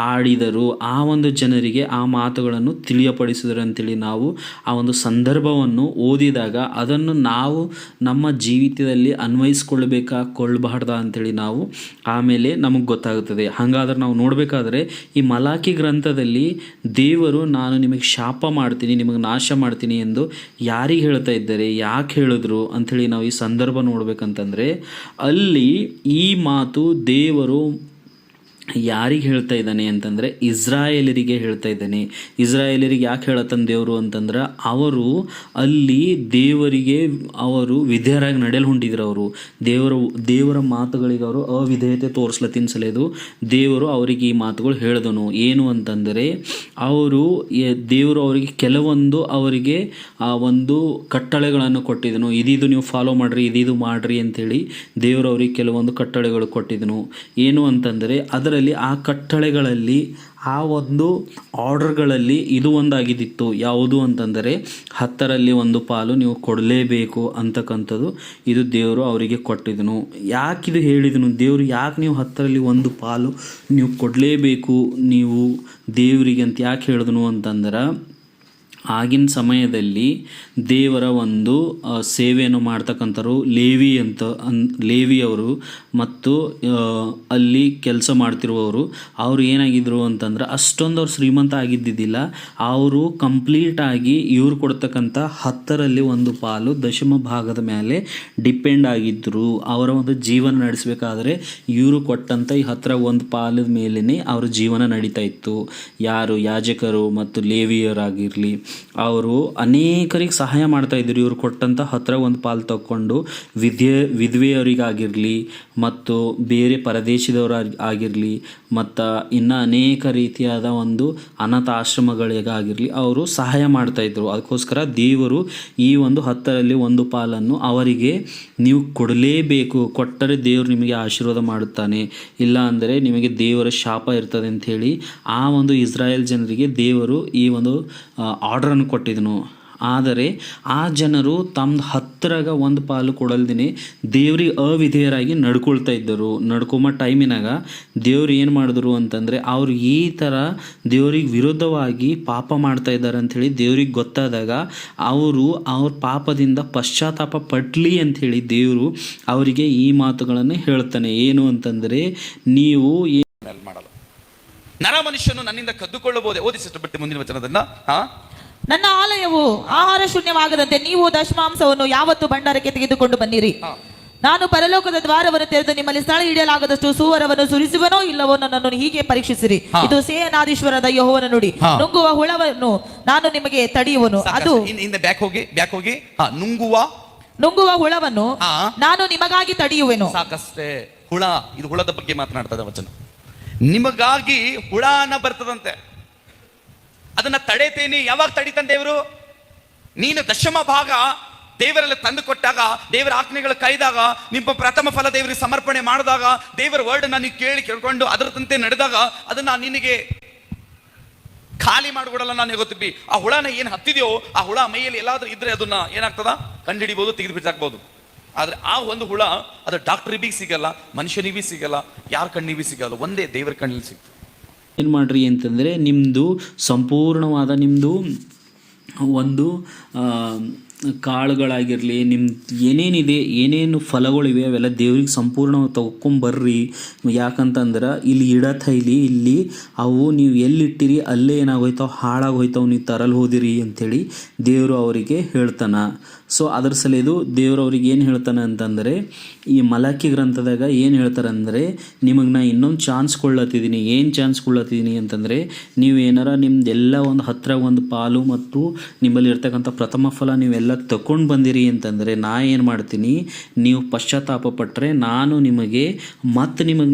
ಆಡಿದರು, ಆ ಒಂದು ಜನರಿಗೆ ಆ ಮಾತುಗಳನ್ನು ತಿಳಿಯಪಡಿಸಿದರು ಅಂತೇಳಿ ನಾವು ಆ ಒಂದು ಸಂದರ್ಭವನ್ನು ಓದಿದಾಗ ಅದನ್ನು ನಾವು ನಮ್ಮ ಜೀವಿತದಲ್ಲಿ ಕೊಳ್ಳಬಾರ್ದ ಅಂಥೇಳಿ ನಾವು ಆಮೇಲೆ ನಮಗೆ ಗೊತ್ತಾಗುತ್ತದೆ. ಹಾಗಾದ್ರೆ ನಾವು ನೋಡಬೇಕಾದ್ರೆ ಈ ಮಲಾಕಿ ಗ್ರಂಥದಲ್ಲಿ ದೇವರು ನಾನು ನಿಮಗೆ ಶಾಪ ಮಾಡ್ತೀನಿ, ನಿಮಗೆ ನಾಶ ಮಾಡ್ತೀನಿ ಎಂದು ಯಾರಿಗೆ ಹೇಳ್ತಾ ಇದ್ದಾರೆ, ಯಾಕೆ ಹೇಳಿದ್ರು ಅಂಥೇಳಿ ನಾವು ಈ ಸಂದರ್ಭ ನೋಡ್ಬೇಕಂತಂದರೆ ಅಲ್ಲಿ ಈ ಮಾತು ದೇವರು ಯಾರಿಗೆ ಹೇಳ್ತಾ ಇದ್ದಾನೆ ಅಂತಂದರೆ ಇಸ್ರಾಯೇಲರಿಗೆ ಹೇಳ್ತಾ ಇದ್ದಾನೆ. ಇಸ್ರಾಯೇಲರಿಗೆ ಯಾಕೆ ಹೇಳತ್ತಂದ ದೇವರು ಅಂತಂದ್ರೆ ಅವರು ಅಲ್ಲಿ ದೇವರಿಗೆ ಅವರು ವಿಧೇಯರಾಗಿ ನಡೆಯಲು ಹೊಂಟಿದ್ರು. ಅವರು ದೇವರ ಮಾತುಗಳಿಗೆ ಅವರು ಅವಿಧೇಯತೆ ತೋರಿಸ್ಲತ್ತಿನ ಸಲೇದು ದೇವರು ಅವರಿಗೆ ಈ ಮಾತುಗಳು ಹೇಳಿದನು. ಏನು ಅಂತಂದರೆ ದೇವರು ಅವರಿಗೆ ಕೆಲವೊಂದು ಅವರಿಗೆ ಆ ಒಂದು ಕಟ್ಟಳೆಗಳನ್ನು ಕೊಟ್ಟಿದ್ದನು. ಇದಿದು ನೀವು ಫಾಲೋ ಮಾಡಿರಿ, ಇದಿದು ಮಾಡಿರಿ ಅಂಥೇಳಿ ದೇವರು ಅವರಿಗೆ ಕೆಲವೊಂದು ಕಟ್ಟಳೆಗಳು ಕೊಟ್ಟಿದ್ದನು. ಏನು ಅಂತಂದರೆ ಅದರಲ್ಲಿ ಆ ಕಟ್ಟಳೆಗಳಲ್ಲಿ ಆ ಒಂದು ಆರ್ಡರ್ಗಳಲ್ಲಿ ಇದು ಒಂದಾಗಿದ್ದಿತ್ತು. ಯಾವುದು ಅಂತಂದರೆ 10ರಲ್ಲಿ 1 ಪಾಲು ನೀವು ಕೊಡಲೇಬೇಕು ಅಂತಕ್ಕಂಥದ್ದು ಇದು ದೇವರು ಅವರಿಗೆ ಕೊಟ್ಟಿದ್ದನು. ಯಾಕಿದು ಹೇಳಿದನು ದೇವರು, ಯಾಕೆ ನೀವು 10ರಲ್ಲಿ 1 ಪಾಲು ನೀವು ಕೊಡಲೇಬೇಕು ನೀವು ದೇವರಿಗೆ ಅಂತ ಯಾಕೆ ಹೇಳಿದನು ಅಂತಂದ್ರೆ ಆಗಿನ ಸಮಯದಲ್ಲಿ ದೇವರ ಒಂದು ಸೇವೆಯನ್ನು ಮಾಡ್ತಕ್ಕಂಥವ್ರು ಲೇವಿಯವರು ಮತ್ತು ಅಲ್ಲಿ ಕೆಲಸ ಮಾಡ್ತಿರುವವರು ಅವರು ಏನಾಗಿದ್ರು ಅಂತಂದ್ರೆ ಅಷ್ಟೊಂದು ಅವ್ರು ಶ್ರೀಮಂತ ಆಗಿದ್ದಿದ್ದಿಲ್ಲ. ಅವರು ಕಂಪ್ಲೀಟಾಗಿ ಇವ್ರು ಕೊಡ್ತಕ್ಕಂಥ 10ರಲ್ಲಿ 1 ಪಾಲು ದಶಮ ಭಾಗದ ಮೇಲೆ ಡಿಪೆಂಡ್ ಆಗಿದ್ದರು. ಅವರ ಒಂದು ಜೀವನ ನಡೆಸಬೇಕಾದ್ರೆ ಇವರು ಕೊಟ್ಟಂಥ ಈ 10ರ 1 ಪಾಲದ ಮೇಲೇ ಅವ್ರ ಜೀವನ ನಡೀತಾ ಇತ್ತು. ಯಾರು ಯಾಜಕರು ಮತ್ತು ಲೇವಿಯರಾಗಿರಲಿ ಅವರು ಅನೇಕರಿಗೆ ಸಹಾಯ ಮಾಡ್ತಾಯಿದ್ರು. ಇವರು ಕೊಟ್ಟಂಥ 10ರ 1 ಪಾಲು ತಗೊಂಡು ವಿಧವೆಯವರಿಗಾಗಿರಲಿ ಮತ್ತು ಬೇರೆ ಪರದೇಶದವರಾಗಿರಲಿ ಮತ್ತು ಇನ್ನು ಅನೇಕ ರೀತಿಯಾದ ಒಂದು ಅನಾಥ ಆಶ್ರಮಗಳಿಗಾಗಿರಲಿ ಅವರು ಸಹಾಯ ಮಾಡ್ತಾಯಿದ್ರು. ಅದಕ್ಕೋಸ್ಕರ ದೇವರು ಈ ಒಂದು 10ರಲ್ಲಿ 1 ಪಾಲನ್ನು ಅವರಿಗೆ ನೀವು ಕೊಡಲೇಬೇಕು, ಕೊಟ್ಟರೆ ದೇವರು ನಿಮಗೆ ಆಶೀರ್ವಾದ ಮಾಡುತ್ತಾನೆ, ಇಲ್ಲ ಅಂದರೆ ನಿಮಗೆ ದೇವರ ಶಾಪ ಇರ್ತದೆ ಅಂಥೇಳಿ ಆ ಒಂದು ಇಸ್ರಾಯೇಲ್ ಜನರಿಗೆ ದೇವರು ಈ ಒಂದು ಆರ್ಡ್ರನ್ನು ಕೊಟ್ಟಿದ್ದನು. ಆದರೆ ಆ ಜನರು ತಮ್ಮ 10ರಾಗ 1 ಪಾಲು ಕೊಡಲ್ದೇ ದೇವ್ರಿಗೆ ಅವಿಧೇಯರಾಗಿ ನಡ್ಕೊಳ್ತಾ ಇದ್ದರು. ನಡ್ಕೊಂಬ ಟೈಮಿನಾಗ ದೇವ್ರು ಏನು ಮಾಡಿದ್ರು ಅಂತಂದರೆ ಅವ್ರು ಈ ಥರ ದೇವ್ರಿಗೆ ವಿರುದ್ಧವಾಗಿ ಪಾಪ ಮಾಡ್ತಾ ಇದ್ದಾರೆ ಅಂಥೇಳಿ ದೇವ್ರಿಗೆ ಗೊತ್ತಾದಾಗ ಅವ್ರ ಪಾಪದಿಂದ ಪಶ್ಚಾತ್ತಾಪ ಪಡ್ಲಿ ಅಂಥೇಳಿ ದೇವರು ಅವರಿಗೆ ಈ ಮಾತುಗಳನ್ನು ಹೇಳ್ತಾನೆ. ಏನು ಅಂತಂದರೆ ನೀವು ಮಾಡಲ್ಲ, ನರ ಮನುಷ್ಯನು ನನ್ನಿಂದ ಕದ್ದುಕೊಳ್ಳಬಹುದೇ. ಓದಿಸಿಟ್ಟು ಬಿಟ್ಟು ಮುಂದಿನ ವಚನದನ್ನ ನನ್ನ ಆಲಯವು ಆಹಾರ ಶೂನ್ಯವಾಗದಂತೆ ನೀವು ದಶಮಾಂಶವನ್ನು ಯಾವತ್ತು ಭಂಡಾರಕ್ಕೆ ತೆಗೆದುಕೊಂಡು ಬನ್ನಿರಿ. ನಾನು ಪರಲೋಕದ ದ್ವಾರವನ್ನು ತೆರೆದು ನಿಮ್ಮಲ್ಲಿ ಸ್ಥಳ ಹಿಡಿಯಲಾಗದಷ್ಟು ಸುವರವನ್ನು ಸುರಿಸುವನೋ ಇಲ್ಲವೋ ನನ್ನನ್ನು ಹೀಗೆ ಪರೀಕ್ಷಿಸಿರಿ. ಇದು ಸೇನಾಧೀಶ್ವರದ ಯೆಹೋವನ ನುಡಿ. ನುಂಗುವ ಹುಳವನ್ನು ನಾನು ನಿಮಗೆ ತಡೆಯುವನು. ಅದು ಬ್ಯಾಕ್ ಹೋಗಿ ನುಂಗುವ ಹುಳವನ್ನು ನಾನು ನಿಮಗಾಗಿ ತಡೆಯುವೆನು. ಸಾಕಷ್ಟೇ. ಹುಳ, ಇದು ಹುಳದ ಬಗ್ಗೆ ಮಾತನಾಡ್ತದೆ ವಚನ. ನಿಮಗಾಗಿ ಹುಳನ ಬರ್ತದಂತೆ, ಅದನ್ನ ತಡೆತೇನೆ. ಯಾವಾಗ ತಡಿತಾನೆ ದೇವರು? ನೀನು ದಶಮ ಭಾಗ ದೇವರಲ್ಲಿ ತಂದು ಕೊಟ್ಟಾಗ, ದೇವರ ಆಜ್ಞೆಗಳು ಕೈದಾಗ, ನಿಮ್ಮ ಪ್ರಥಮ ಫಲ ದೇವರಿಗೆ ಸಮರ್ಪಣೆ ಮಾಡಿದಾಗ, ದೇವರ ವರ್ಡ್ ನಾನು ಕೇಳ್ಕೊಂಡು ಅದರಂತೆ ನಡೆದಾಗ ಅದನ್ನ ನಿನಗೆ ಖಾಲಿ ಮಾಡಿಕೊಡಲ್ಲ. ನಾನು ಗೊತ್ತಿಬ್ಬಿ ಆ ಹುಳನ ಏನು ಹತ್ತಿದೆಯೋ ಆ ಹುಳ ಮೈಯಲ್ಲಿ ಎಲ್ಲಾದ್ರೂ ಇದ್ರೆ ಅದನ್ನ ಏನಾಗ್ತದ ಕಂಡುಹಿಡಿಬಹುದು, ತೆಗೆದು ಬಿಸಾಕ್ಬಹುದು. ಆದ್ರೆ ಆ ಒಂದು ಹುಳ ಅದು ಡಾಕ್ಟರಿಗೂ ಸಿಗಲ್ಲ, ಮನುಷ್ಯನಿಗೂ ಸಿಗಲ್ಲ, ಯಾರ ಕಣ್ಣಿಗೂ ಸಿಗಲ್ಲ, ಒಂದೇ ದೇವರ ಕಣ್ಣಲ್ಲಿ ಸಿಗ್ತದೆ. ಏನು ಮಾಡ್ರಿ ಅಂತಂದರೆ ನಿಮ್ಮದು ಸಂಪೂರ್ಣವಾದ ನಿಮ್ಮದು ಒಂದು ಕಾಳುಗಳಾಗಿರಲಿ, ನಿಮ್ಮ ಏನೇನಿದೆ, ಏನೇನು ಫಲಗಳಿವೆ ಅವೆಲ್ಲ ದೇವ್ರಿಗೆ ಸಂಪೂರ್ಣ ತೊಗೊಂಬರ್ರಿ. ಯಾಕಂತಂದ್ರೆ ಇಲ್ಲಿ ಇಡತೈಲಿ ಇಲ್ಲಿ ಅವು ನೀವು ಎಲ್ಲಿಟ್ಟಿರಿ ಅಲ್ಲೇ ಏನಾಗೋಯ್ತಾವೆ, ಹಾಳಾಗೋಯ್ತಾವೆ, ನೀವು ತರಲು ಹೋದಿರಿ ಅಂಥೇಳಿ ದೇವರು ಅವರಿಗೆ ಹೇಳ್ತಾನೆ. ಸೊ ಅದ್ರ ಸಲೇದು ದೇವರು ಅವ್ರಿಗೆ ಏನು ಹೇಳ್ತಾನೆ ಅಂತಂದರೆ ಈ ಮಲಾಕಿ ಗ್ರಂಥದಾಗ ಏನು ಹೇಳ್ತಾರೆ ಅಂದರೆ, ನಿಮಗೆ ನಾ ಇನ್ನೊಂದು ಚಾನ್ಸ್ ಕೊಳ್ಳತ್ತಿದ್ದೀನಿ. ಏನು ಚಾನ್ಸ್ ಕೊಳ್ಳತ್ತಿದ್ದೀನಿ ಅಂತಂದರೆ, ನೀವು ಏನಾರ ನಿಮ್ದೆಲ್ಲ ಒಂದು 10ರ 1 ಪಾಲು ಮತ್ತು ನಿಮ್ಮಲ್ಲಿ ಇರ್ತಕ್ಕಂಥ ಪ್ರಥಮ ಫಲ ನೀವೆಲ್ಲ ನೀವೆಲ್ಲ ತಗೊಂಡು ಬಂದಿರಿ ಅಂತಂದರೆ ನಾ ಏನು ಮಾಡ್ತೀನಿ, ನೀವು ಪಶ್ಚಾತ್ತಾಪ ಪಟ್ಟರೆ ನಾನು ನಿಮಗೆ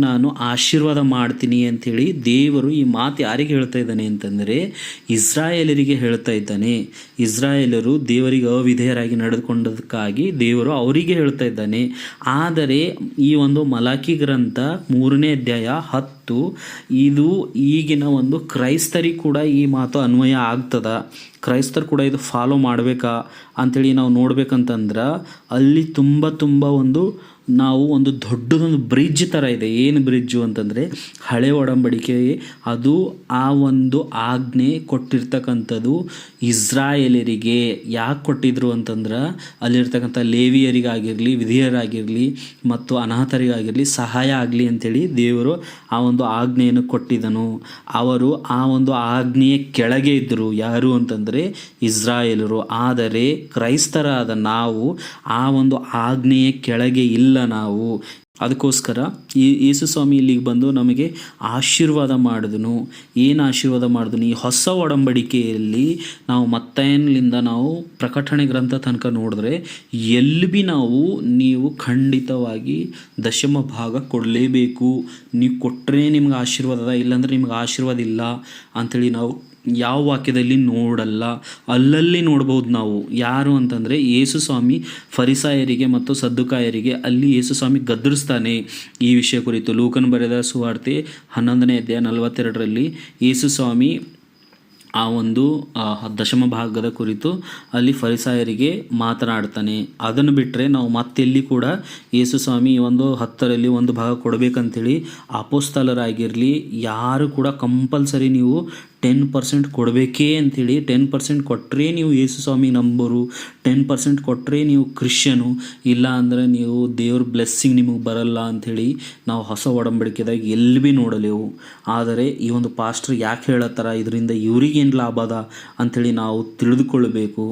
ನಾನು ಆಶೀರ್ವಾದ ಮಾಡ್ತೀನಿ ಅಂಥೇಳಿ ದೇವರು ಈ ಮಾತು ಯಾರಿಗೆ ಹೇಳ್ತಾ ಇದ್ದಾನೆ ಅಂತಂದರೆ ಇಸ್ರಾಯೇಲರಿಗೆ ಹೇಳ್ತಾ ಇದ್ದಾನೆ. ಇಸ್ರಾಯೇಲರು ದೇವರಿಗೆ ಅವಿಧೇಯರಾಗಿ ನಡೆದುಕೊಂಡದಕ್ಕಾಗಿ ದೇವರು ಅವರಿಗೆ ಹೇಳ್ತಾ ಇದ್ದಾನೆ. ಆದರೆ ಈ ಒಂದು ಮಲಾಕಿ ಗ್ರಂಥ 3ನೇ ಅಧ್ಯಾಯ 10 ಇದು ಈಗಿನ ಒಂದು ಕ್ರೈಸ್ತರಿಗೆ ಕೂಡ ಈ ಮಾತು ಅನ್ವಯ ಆಗ್ತದ, ಕ್ರೈಸ್ತರು ಕೂಡ ಇದು ಫಾಲೋ ಮಾಡಬೇಕಾ ಅಂಥೇಳಿ ನಾವು ನೋಡ್ಬೇಕಂತಂದ್ರೆ ಅಲ್ಲಿ ತುಂಬ ಒಂದು ದೊಡ್ಡದೊಂದು ಬ್ರಿಡ್ಜ್ ಥರ ಇದೆ. ಏನು ಬ್ರಿಡ್ಜು ಅಂತಂದರೆ ಹಳೆ ಒಡಂಬಡಿಕೆ, ಅದು ಆ ಒಂದು ಆಜ್ಞೆ ಕೊಟ್ಟಿರ್ತಕ್ಕಂಥದ್ದು ಇಸ್ರಾಯೇಲರಿಗೆ. ಯಾಕೆ ಕೊಟ್ಟಿದ್ರು ಅಂತಂದ್ರೆ ಅಲ್ಲಿರ್ತಕ್ಕಂಥ ಲೇವಿಯರಿಗಾಗಿರಲಿ, ವಿಧಿಯರಾಗಿರಲಿ ಮತ್ತು ಅನಾಥರಿಗಾಗಿರಲಿ ಸಹಾಯ ಆಗಲಿ ಅಂಥೇಳಿ ದೇವರು ಆ ಒಂದು ಆಜ್ಞೆಯನ್ನು ಕೊಟ್ಟಿದ್ದನು. ಅವರು ಆ ಒಂದು ಆಜ್ಞೆಯ ಕೆಳಗೆ ಇದ್ದರು. ಯಾರು ಅಂತಂದರೆ ಇಸ್ರಾಯೇಲರು. ಆದರೆ ಕ್ರೈಸ್ತರಾದ ನಾವು ಆ ಒಂದು ಆಜ್ಞೆಯ ಕೆಳಗೆ ಇಲ್ಲ ನಾವು. ಅದಕ್ಕೋಸ್ಕರ ಯೇಸು ಸ್ವಾಮಿ ಇಲ್ಲಿಗೆ ಬಂದು ನಮಗೆ ಆಶೀರ್ವಾದ ಮಾಡಿದನು. ಏನು ಆಶೀರ್ವಾದ ಮಾಡಿದನು? ಈ ಹೊಸ ಒಡಂಬಡಿಕೆಯಲ್ಲಿ ನಾವು ಮತ್ತಾಯನಿಂದ ನಾವು ಪ್ರಕಟಣೆ ಗ್ರಂಥ ತನಕ ನೋಡಿದ್ರೆ ಎಲ್ಲಿ ಭೀ ನೀವು ಖಂಡಿತವಾಗಿ ದಶಮ ಭಾಗ ಕೊಡಲೇಬೇಕು. ನೀವು ಕೊಟ್ಟರೆ ನಿಮ್ಗೆ ಆಶೀರ್ವಾದ ಅದ, ಇಲ್ಲಾಂದ್ರೆ ನಿಮ್ಗೆ ಆಶೀರ್ವಾದ ಇಲ್ಲ ಅಂಥೇಳಿ ನಾವು ಯಾವ ವಾಕ್ಯದಲ್ಲಿ ನೋಡಲ್ಲ. ಅಲ್ಲಲ್ಲಿ ನೋಡ್ಬೋದು ನಾವು. ಯಾರು ಅಂತಂದರೆ ಯೇಸು ಸ್ವಾಮಿ ಫರಿಸಾಯರಿಗೆ ಮತ್ತು ಸದ್ದುಕಾಯರಿಗೆ ಅಲ್ಲಿ ಯೇಸು ಸ್ವಾಮಿ ಗದರಿಸ್ತಾನೆ ಈ ವಿಷಯ ಕುರಿತು. ಲೂಕನ ಬರೆದ ಸುವಾರ್ತೆ 11ನೇ ಅಧ್ಯಾಯ 42ರಲ್ಲಿ ಯೇಸು ಸ್ವಾಮಿ ಆ ಒಂದು ದಶಮ ಭಾಗದ ಕುರಿತು ಅಲ್ಲಿ ಫರಿಸಾಯರಿಗೆ ಮಾತನಾಡ್ತಾನೆ. ಅದನ್ನು ಬಿಟ್ಟರೆ ನಾವು ಮತ್ತೆಲ್ಲಿ ಕೂಡ ಯೇಸು ಸ್ವಾಮಿ ಒಂದು 10ರಲ್ಲಿ 1 ಭಾಗ ಕೊಡಬೇಕಂತೇಳಿ ಅಪೊಸ್ತಲರಾಗಿರಲಿ ಯಾರು ಕೂಡ ಕಂಪಲ್ಸರಿ ನೀವು 10% ಕೊಡಬೇಕೇ ಅಂಥೇಳಿ 10% ಕೊಟ್ಟರೆ ನೀವು ಯೇಸು ಸ್ವಾಮಿ ನಂಬೋರು, 10% ಕೊಟ್ಟರೆ ನೀವು ಕ್ರಿಶ್ಚಿಯನು, ಇಲ್ಲ ಅಂದರೆ ನೀವು ದೇವ್ರ ಬ್ಲೆಸ್ಸಿಂಗ್ ನಿಮಗೆ ಬರಲ್ಲ ಅಂಥೇಳಿ ನಾವು ಹೊಸ ಒಡಂಬಡಿಕೆದಾಗ ಎಲ್ಲಿ ಭೀ ನೋಡಲೇವು. ಆದರೆ ಈ ಒಂದು ಪಾಸ್ಟರ್ ಯಾಕೆ ಹೇಳತ್ತಾರ, ಇದರಿಂದ ಇವ್ರಿಗೇನು ಲಾಭ ಅದ ಅಂಥೇಳಿ ನಾವು ತಿಳಿದುಕೊಳ್ಳಬೇಕು.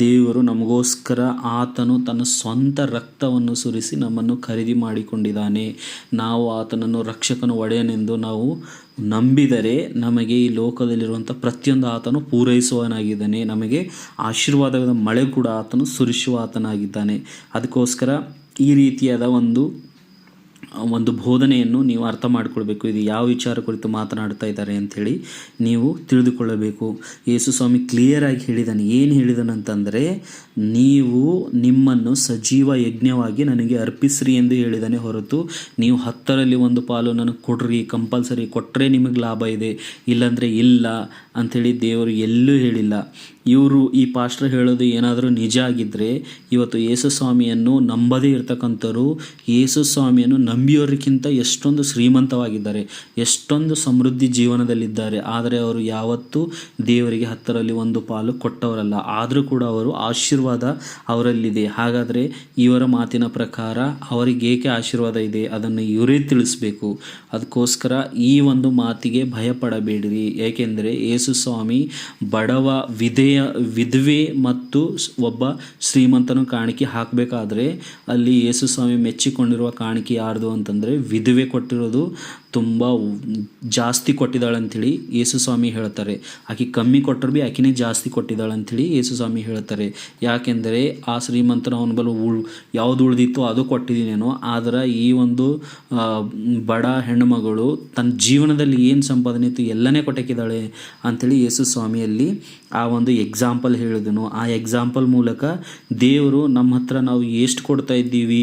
ದೇವರು ನಮಗೋಸ್ಕರ ಆತನು ತನ್ನ ಸ್ವಂತ ರಕ್ತವನ್ನು ಸುರಿಸಿ ನಮ್ಮನ್ನು ಖರೀದಿ ಮಾಡಿಕೊಂಡಿದ್ದಾನೆ. ನಾವು ಆತನನ್ನು ರಕ್ಷಕನ ಒಡೆಯನೆಂದು ನಾವು ನಂಬಿದರೆ ನಮಗೆ ಈ ಲೋಕದಲ್ಲಿರುವಂಥ ಪ್ರತಿಯೊಂದು ಆತನು ಪೂರೈಸುವನಾಗಿದ್ದಾನೆ. ನಮಗೆ ಆಶೀರ್ವಾದದ ಮಳೆ ಕೂಡ ಆತನು ಸುರಿಸುವ ಆತನಾಗಿದ್ದಾನೆ. ಅದಕ್ಕೋಸ್ಕರ ಈ ರೀತಿಯಾದ ಒಂದು ಬೋಧನೆಯನ್ನು ನೀವು ಅರ್ಥ ಮಾಡಿಕೊಳ್ಬೇಕು. ಇದು ಯಾವ ವಿಚಾರ ಕುರಿತು ಮಾತನಾಡ್ತಾ ಇದ್ದಾರೆ ಅಂಥೇಳಿ ನೀವು ತಿಳಿದುಕೊಳ್ಳಬೇಕು. ಯೇಸು ಸ್ವಾಮಿ ಕ್ಲಿಯರಾಗಿ ಹೇಳಿದ್ದಾನೆ. ಏನು ಹೇಳಿದಾನಂತಂದರೆ ನೀವು ನಿಮ್ಮನ್ನು ಸಜೀವ ಯಜ್ಞವಾಗಿ ನನಗೆ ಅರ್ಪಿಸ್ರಿ ಎಂದು ಹೇಳಿದಾನೆ ಹೊರತು ನೀವು 10ರಲ್ಲಿ 1 ಪಾಲು ನನಗೆ ಕೊಡ್ರಿ, ಕಂಪಲ್ಸರಿ ಕೊಟ್ಟರೆ ನಿಮಗೆ ಲಾಭ ಇದೆ, ಇಲ್ಲಾಂದರೆ ಇಲ್ಲ ಅಂಥೇಳಿ ದೇವರು ಎಲ್ಲೂ ಹೇಳಿಲ್ಲ. ಇವರು ಈ ಪಾಸ್ಟರ್ ಹೇಳೋದು ಏನಾದರೂ ನಿಜ ಆಗಿದ್ದರೆ ಇವತ್ತು ಯೇಸು ಸ್ವಾಮಿಯನ್ನು ನಂಬದೇ ಇರ್ತಕ್ಕಂಥವ್ರು ಯೇಸು ಸ್ವಾಮಿಯನ್ನು ನಂಬಿಯೋರಿಗಿಂತ ಎಷ್ಟೊಂದು ಶ್ರೀಮಂತವಾಗಿದ್ದಾರೆ, ಎಷ್ಟೊಂದು ಸಮೃದ್ಧಿ ಜೀವನದಲ್ಲಿದ್ದಾರೆ. ಆದರೆ ಅವರು ಯಾವತ್ತೂ ದೇವರಿಗೆ 10ರಲ್ಲಿ 1 ಪಾಲು ಕೊಟ್ಟವರಲ್ಲ. ಆದರೂ ಕೂಡ ಅವರು ಆಶೀರ್ವಾದ ಅವರಲ್ಲಿದೆ. ಹಾಗಾದರೆ ಇವರ ಮಾತಿನ ಪ್ರಕಾರ ಅವರಿಗೆ ಏಕೆ ಆಶೀರ್ವಾದ ಇದೆ ಅದನ್ನು ಇವರೇ ತಿಳಿಸ್ಬೇಕು. ಅದಕ್ಕೋಸ್ಕರ ಈ ಒಂದು ಮಾತಿಗೆ ಭಯಪಡಬೇಡಿರಿ. ಏಕೆಂದರೆ ಯೇಸು ಸ್ವಾಮಿ ಬಡವ, ವಿಧವೆ ಮತ್ತು ಒಬ್ಬ ಶ್ರೀಮಂತನು ಕಾಣಿಕೆ ಹಾಕಬೇಕಾದ್ರೆ ಅಲ್ಲಿ ಯೇಸು ಸ್ವಾಮಿ ಮೆಚ್ಚಿಕೊಂಡಿರುವ ಕಾಣಿಕೆ ಯಾರ್ದು ಅಂತಂದರೆ ವಿಧವೆ ಕೊಟ್ಟಿರೋದು ತುಂಬ ಜಾಸ್ತಿ ಕೊಟ್ಟಿದ್ದಾಳೆ ಅಂಥೇಳಿ ಯೇಸು ಸ್ವಾಮಿ ಹೇಳ್ತಾರೆ. ಆಕೆ ಕಮ್ಮಿ ಕೊಟ್ಟರು ಭೀ ಆಕೆನೇ ಜಾಸ್ತಿ ಕೊಟ್ಟಿದ್ದಾಳೆ ಅಂಥೇಳಿ ಯೇಸು ಸ್ವಾಮಿ ಹೇಳ್ತಾರೆ. ಯಾಕೆಂದರೆ ಆ ಶ್ರೀಮಂತನ ಅವನ ಬಲು ಯಾವುದು ಉಳಿದಿತ್ತು ಅದು ಕೊಟ್ಟಿದ್ದೀನೇನೋ, ಆದರೆ ಈ ಒಂದು ಬಡ ಹೆಣ್ಣುಮಗಳು ತನ್ನ ಜೀವನದಲ್ಲಿ ಏನು ಸಂಪಾದನೆ ಇತ್ತು ಎಲ್ಲನೇ ಕೊಟ್ಟಿದ್ದಾಳೆ ಅಂಥೇಳಿ ಯೇಸು ಸ್ವಾಮಿಯಲ್ಲಿ ಆ ಒಂದು ಎಕ್ಸಾಂಪಲ್ ಹೇಳಿದನು. ಆ ಎಕ್ಸಾಂಪಲ್ ಮೂಲಕ ದೇವರು ನಮ್ಮ ಹತ್ರ ನಾವು ಎಷ್ಟು ಕೊಡ್ತಾ ಇದ್ದೀವಿ,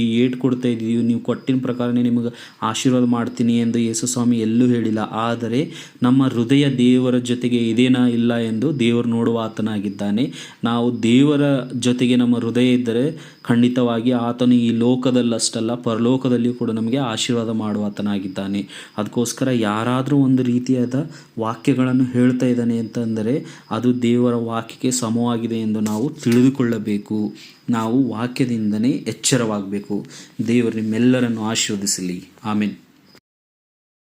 ನೀವು ಕೊಟ್ಟಿನ ಪ್ರಕಾರನೇ ನಿಮಗೆ ಆಶೀರ್ವಾದ ಮಾಡ್ತೀನಿ ಎಂದು ಯೇಸು ಸ್ವಾಮಿ ಎಲ್ಲೂ ಹೇಳಿಲ್ಲ. ಆದರೆ ನಮ್ಮ ಹೃದಯ ದೇವರ ಜೊತೆಗೆ ಇದೇನಾ ಇಲ್ಲ ಎಂದು ದೇವರು ನೋಡುವ ಆತನಾಗಿದ್ದಾನೆ. ನಾವು ದೇವರ ಜೊತೆಗೆ ನಮ್ಮ ಹೃದಯ ಇದ್ದರೆ ಖಂಡಿತವಾಗಿ ಆತನು ಈ ಲೋಕದಲ್ಲಷ್ಟಲ್ಲ ಪರಲೋಕದಲ್ಲಿಯೂ ಕೂಡ ನಮಗೆ ಆಶೀರ್ವಾದ ಮಾಡುವ ಆತನಾಗಿದ್ದಾನೆ. ಅದಕ್ಕೋಸ್ಕರ ಯಾರಾದರೂ ಒಂದು ರೀತಿಯಾದ ವಾಕ್ಯಗಳನ್ನು ಹೇಳ್ತಾ ಇದ್ದಾನೆ ಅಂತಂದರೆ ಅದು ದೇವರ ವಾಕ್ಯಕ್ಕೆ ಸಮವಾಗಿದೆ ಎಂದು ನಾವು ತಿಳಿದುಕೊಳ್ಳಬೇಕು. ನಾವು ವಾಕ್ಯದಿಂದನೇ ಎಚ್ಚರವಾಗಬೇಕು. ದೇವರು ನಿಮ್ಮೆಲ್ಲರನ್ನು ಆಶೀರ್ವದಿಸಲಿ. ಆಮೆನ್.